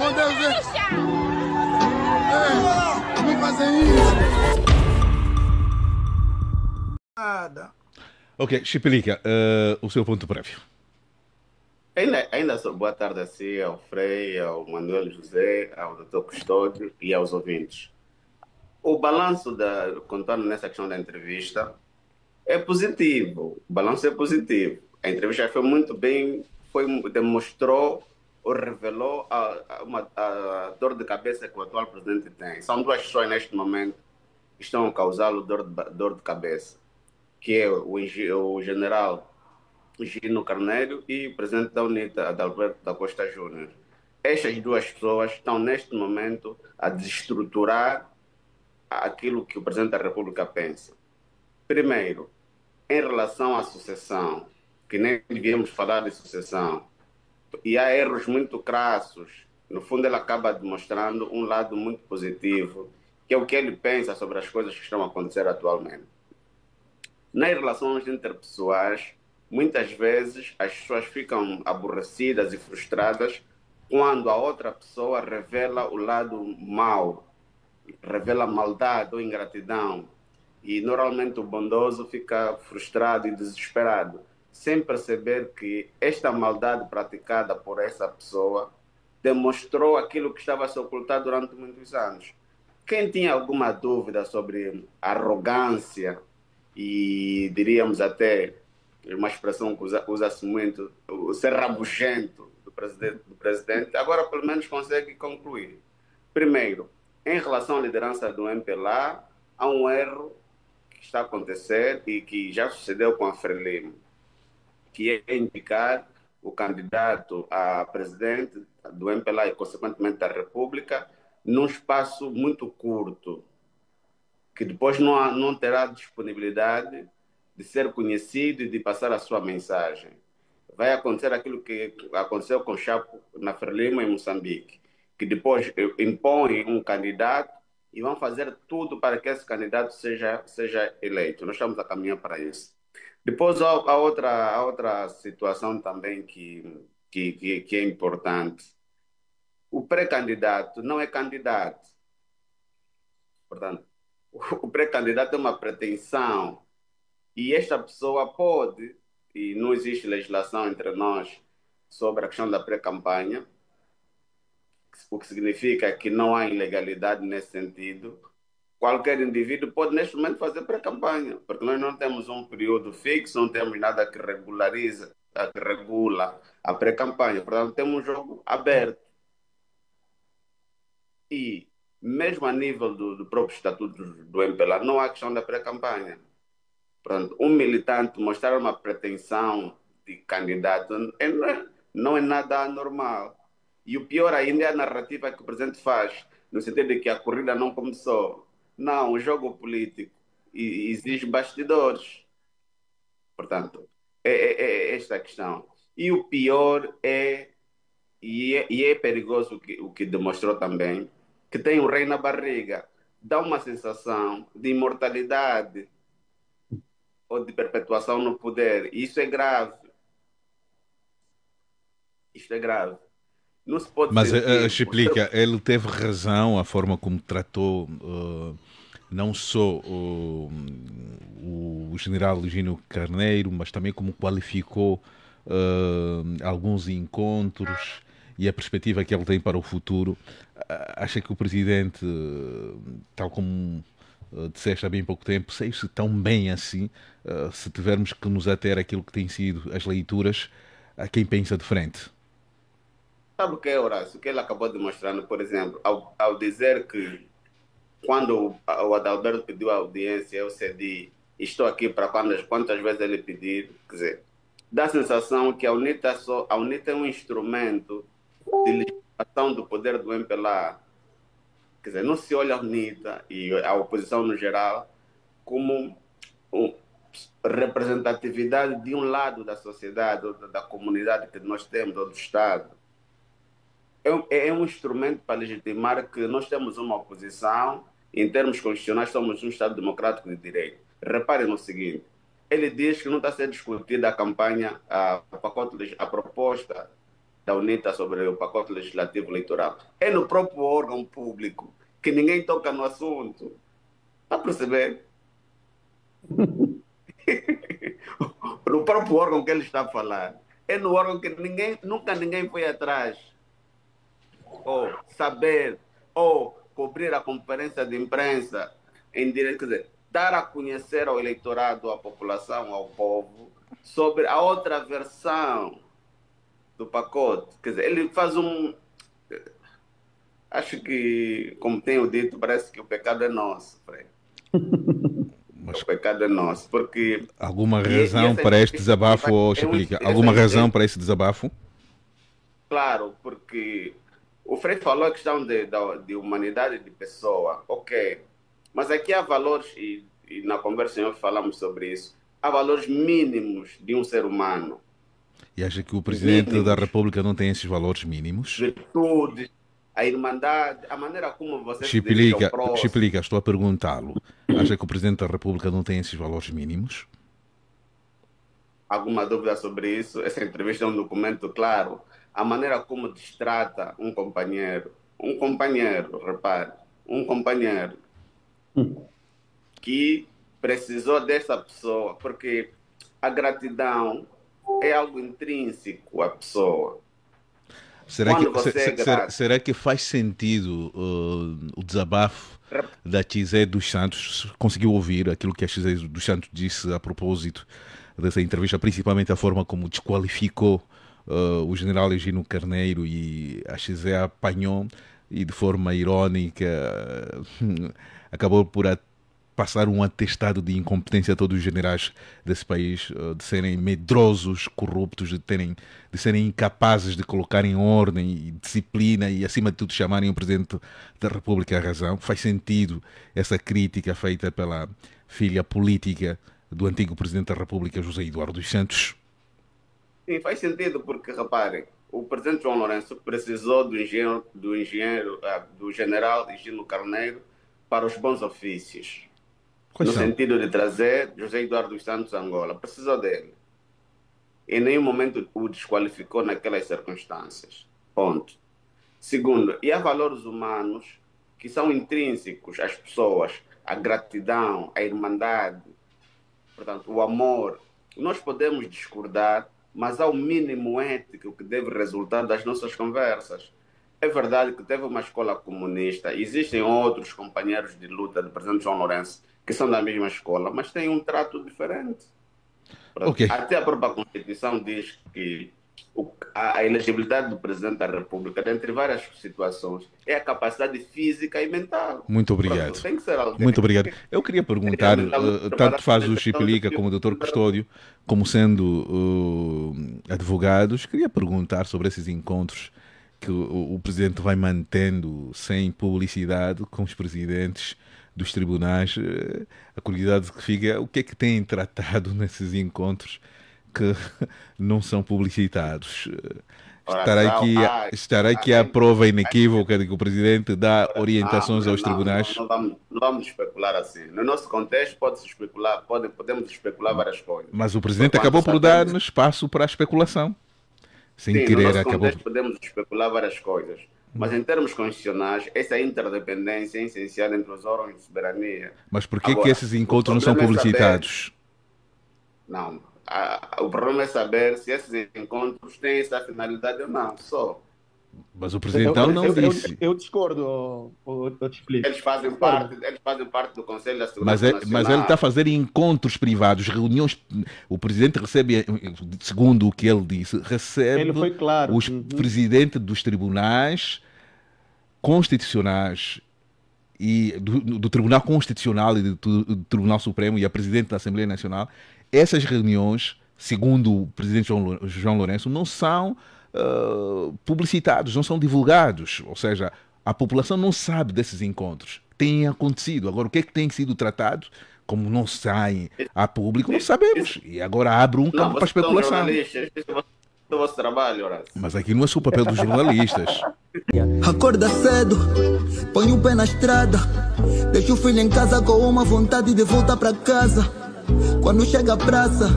Meu Deus, não fazem isso. Nada. Ok, Chipelica, o seu ponto prévio. Ainda sou boa tarde a si, ao Frei, ao Manuel José, ao Dr. Custódio e aos ouvintes. O balanço contando nessa questão da entrevista, é positivo. O balanço é positivo. A entrevista foi muito bem, demonstrou ou revelou a dor de cabeça que o atual presidente tem. São duas pessoas neste momento que estão a causá-lo dor de cabeça, que é o general Gino Carneiro e o presidente da UNITA, Adalberto da Costa Júnior. Estas duas pessoas estão neste momento a desestruturar aquilo que o presidente da República pensa. Primeiro, em relação à sucessão, que nem devíamos falar de sucessão, e há erros muito crassos. No fundo, ele acaba demonstrando um lado muito positivo, que é o que ele pensa sobre as coisas que estão a acontecer atualmente. Nas relações interpessoais, muitas vezes as pessoas ficam aborrecidas e frustradas quando a outra pessoa revela o lado mau, revela maldade ou ingratidão. E normalmente o bondoso fica frustrado e desesperado, sem perceber que esta maldade praticada por essa pessoa demonstrou aquilo que estava a se ocultar durante muitos anos. Quem tinha alguma dúvida sobre a arrogância e diríamos até uma expressão que usa-se muito, o ser rabugento do presidente, agora pelo menos consegue concluir. Primeiro, em relação à liderança do MPLA, há um erro que está a acontecer e que já sucedeu com a Frelimo, que é indicar o candidato a presidente do MPLA e, consequentemente, da República, num espaço muito curto, que depois não terá disponibilidade de ser conhecido e de passar a sua mensagem. Vai acontecer aquilo que aconteceu com o Chapo na Frelimo, em Moçambique, que depois impõe um candidato e vão fazer tudo para que esse candidato seja eleito. Nós estamos a caminhar para isso. Depois, há outra situação também que é importante. O pré-candidato não é candidato. Portanto, o pré-candidato é uma pretensão. E esta pessoa pode, e não existe legislação entre nós sobre a questão da pré-campanha, o que significa que não há ilegalidade nesse sentido. Qualquer indivíduo pode, neste momento, fazer pré-campanha, porque nós não temos um período fixo, não temos nada que que regula a pré-campanha. Portanto, temos um jogo aberto. E, mesmo a nível do próprio estatuto do MPLA, não há questão da pré-campanha. Portanto, um militante mostrar uma pretensão de candidato não é nada anormal. E o pior ainda é a narrativa que o presidente faz, no sentido de que a corrida não começou. Não, o jogo político exige bastidores. Portanto, é esta a questão. E o pior e é perigoso o que demonstrou também, que tem o rei na barriga. Dá uma sensação de imortalidade ou de perpetuação no poder. E isso é grave. Isto é grave. Não se pode Mas sentir. Chiplica, ele teve razão a forma como tratou não só o general Gino Carneiro, mas também como qualificou alguns encontros e a perspectiva que ele tem para o futuro. Acha que o presidente, tal como disseste há bem pouco tempo, saiu-se tão bem assim, se tivermos que nos ater àquilo que têm sido as leituras, a quem pensa de frente? Sabe o que é, Horácio? O que ele acabou demonstrando, por exemplo, ao dizer que quando o Adalberto pediu a audiência, eu cedi, e estou aqui para quantas vezes ele pedir, quer dizer, dá a sensação que a UNITA é um instrumento de legitimação do poder do MPLA. Quer dizer, não se olha a UNITA e a oposição no geral como representatividade de um lado da sociedade, ou da comunidade que nós temos, ou do Estado. É um instrumento para legitimar que nós temos uma oposição, em termos constitucionais, somos um Estado democrático de direito. Reparem no seguinte: ele diz que não está a ser discutida a campanha, a proposta da UNITA sobre o pacote legislativo eleitoral. É no próprio órgão público que ninguém toca no assunto. Está a perceber? No próprio órgão que ele está a falar. É no órgão que nunca ninguém foi atrás. Ou saber, ou cobrir a conferência de imprensa em direito, quer dizer, dar a conhecer ao eleitorado, à população, ao povo, sobre a outra versão do pacote. Quer dizer, ele faz acho que, como tenho dito, parece que o pecado é nosso, Frei. Mas o pecado é nosso, porque... Alguma razão para este desabafo, ou Chipilica? Alguma razão para esse desabafo? Claro, porque o Frei falou a questão de humanidade de pessoa, ok. Mas aqui há valores, e na conversa nós falamos sobre isso, há valores mínimos de um ser humano. E acha que o Presidente da República não tem esses valores mínimos? Virtudes, a irmandade, a maneira como você Chipilica, se dirige ao Chipilica, estou a perguntá-lo. Acha que o Presidente da República não tem esses valores mínimos? Alguma dúvida sobre isso? Essa entrevista é um documento claro. A maneira como destrata um companheiro, repare, um companheiro que precisou dessa pessoa, porque a gratidão é algo intrínseco à pessoa. Será que faz sentido o desabafo da Xé dos Santos? Conseguiu ouvir aquilo que a Xé dos Santos disse a propósito dessa entrevista, principalmente a forma como desqualificou o general Egino Carneiro, e a Xé apanhou e de forma irónica acabou por passar um atestado de incompetência a todos os generais desse país, de serem medrosos, corruptos, de serem incapazes de colocar em ordem e disciplina e, acima de tudo, chamarem o Presidente da República à razão. Faz sentido essa crítica feita pela filha política do antigo Presidente da República, José Eduardo dos Santos? Sim, faz sentido porque, reparem, o Presidente João Lourenço precisou do general Egino Carneiro para os bons ofícios. No sentido de trazer José Eduardo dos Santos a Angola. Precisou dele. Em nenhum momento o desqualificou naquelas circunstâncias. Ponto. Segundo, e há valores humanos que são intrínsecos às pessoas. A gratidão, a irmandade, portanto, o amor. Nós podemos discordar, mas há o mínimo ético que deve resultar das nossas conversas. É verdade que teve uma escola comunista. Existem outros companheiros de luta do Presidente João Lourenço que são da mesma escola, mas têm um trato diferente. Okay. Até a própria Constituição diz que a elegibilidade do Presidente da República, dentre várias situações, é a capacidade física e mental. Muito obrigado. Pronto, tem que ser alguém. Muito obrigado. Eu queria perguntar, tanto faz o Chipilica como o Dr. Custódio, como sendo advogados, queria perguntar sobre esses encontros que o Presidente vai mantendo sem publicidade com os presidentes dos tribunais. A curiosidade que fica, o que é que têm tratado nesses encontros que não são publicitados? Estará aqui a prova inequívoca de que o Presidente dá orientações aos tribunais? Não vamos especular assim. No nosso contexto pode-se especular, podemos especular várias coisas. Mas o Presidente acabou por dar espaço para a especulação. Sem Sim, querer, no nosso acabou. contexto podemos especular várias coisas. Mas em termos constitucionais, essa interdependência é essencial entre os órgãos de soberania. Mas por que esses encontros não são publicitados? Não. O problema é saber se esses encontros têm essa finalidade ou não, só. Mas o Presidente não disse. Eu discordo, eu te explico. Eles fazem parte do Conselho da Segurança Nacional. Mas ele está a fazer encontros privados, reuniões. O Presidente recebe, segundo o que ele disse, Ele foi claro. os presidentes dos tribunais constitucionais e do Tribunal Constitucional e do Tribunal Supremo e a Presidente da Assembleia Nacional. Essas reuniões, segundo o Presidente João Lourenço, não são publicitados, não são divulgados, ou seja, a população não sabe desses encontros. Tem acontecido. Agora, o que é que tem sido tratado? Como não saem a público, não sabemos. E agora abre um campo para especulação. Esse é o vosso trabalho, Horácio. Mas aqui não é só o papel dos jornalistas. Acorda cedo, põe o pé na estrada, deixa o filho em casa com uma vontade de voltar para casa. Quando chega à praça,